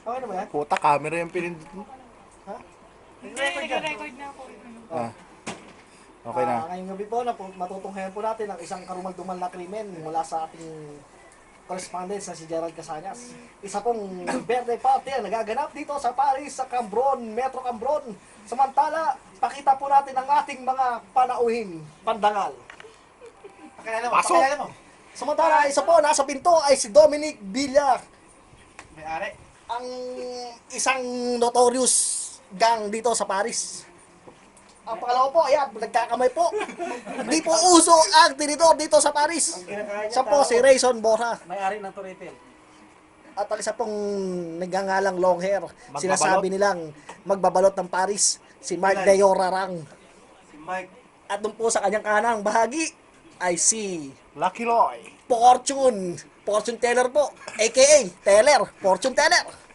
Okay na ba yan? Puta, camera yung pinindot mo. Ha? Nag-record na ako. Ah. Okay na. Ngayong gabi po, matutunghayan po natin ang isang karumal-dumal na krimen mula sa ating correspondent na si Gerald Casañas. Isa pong birthday party ang nagaganap dito sa Paris, sa Cambron, Metro Cambron. Samantala, pakita po natin ang ating mga panauhin, pandangal. Pakilala mo, Pasok! pakilala mo. Samantala, isa po, nasa pinto ay si Dominic Villa, May-ari. ang isang notorious gang dito sa Paris. Ang pangalawa po, ayan, nagkakamay po. Hindi po uso ang tinidor dito sa Paris. Siya po si Rayson Borja. May-ari ng Turitel. At ang isa pong nagngangalang long hair. Magbabalot. Sinasabi nilang magbabalot ng Paris, si Mark Deyorarang. Si Mike. At doon po sa kanyang kanang bahagi ay si Lucky Loy. Fortune Teller po, aka Teller, Fortune Teller.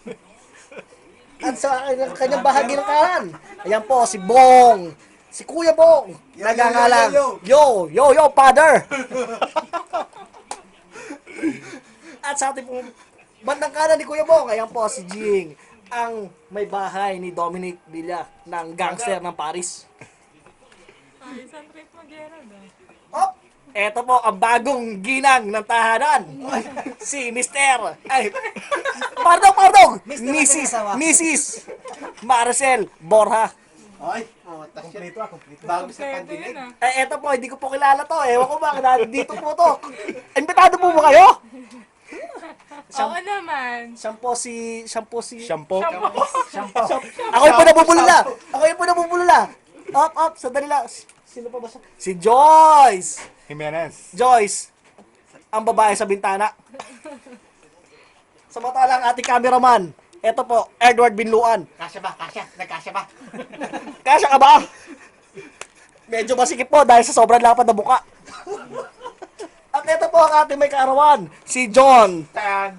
At sa kanyang bahagi ng kanan, ayan po si Bong, si Kuya Bong, nagangalang, yo, father. At sa ating pong bandang kanan ni Kuya Bong, ayan po si Jing, ang may bahay ni Dominic Villa ng gangster ng Paris. Ay, isang trip mag-Gerald ah. Op! Eto po ang bagong ginang ng tahanan. Si Mr. Ay, pardon! Mrs. Marcel Borja. Ay, kompleto kompleto. Bago sa Kompleto pandinig. yun ah. Eto po, hindi ko po kilala to. Ewan ko ba, dito po to. Imbitado po ba kayo? Oo naman. Siyang po si... Shampoo. Ako yung po nabubulala. Up, sandali lang. Sino pa ba siya? Si Joyce! Jimenez. Ang babae sa bintana. Samantalang ating cameraman, eto po, Edward Binluan. Kasya ba? Kasya? Nagkasya ba? Kasya ka ba? Medyo masikip po dahil sa sobrang lapad na buka. At eto po ang ating may kaarawan, si John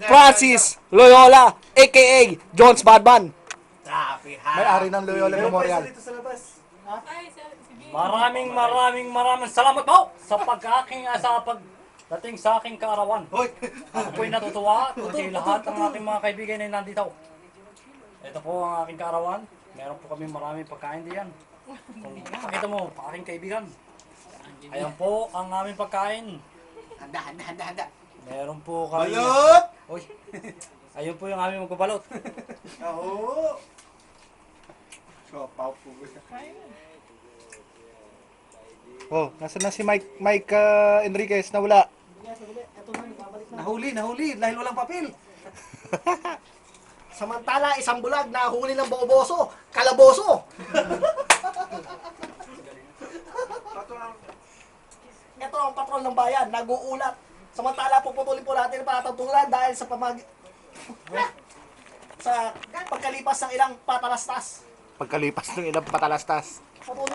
Francis Loyola, a.k.a. John's Badman. Grabe ha. May-ari ng Loyola Memorial. Dito sa labas. Ay, si Bing. Maraming salamat po sa pagdating sa aking kaarawan. Hoy! Ako po'y natutuwa kasi lahat ng aking mga kaibigan ay nandito. Ito po ang aking kaarawan. Meron po kami maraming pagkain diyan. Kung makita mo, aking kaibigan. Ayan po ang aming pagkain. Handa. Meron po kami... Balot! Uy! Ayun po yung aming magbabalot. Oo! So, pao po. Oh, nasa na si Mike Enriquez na wala. Nahuli dahil walang papel. Samantala, isang bulag na huli ng boboso, kalaboso. Ito ang patrol ng bayan, nag-uulat. Samantala, puputulin po natin ang patatulan dahil sa sa pagkalipas ng ilang patalastas. Pagkalipas ng ilang patalastas. Patuloy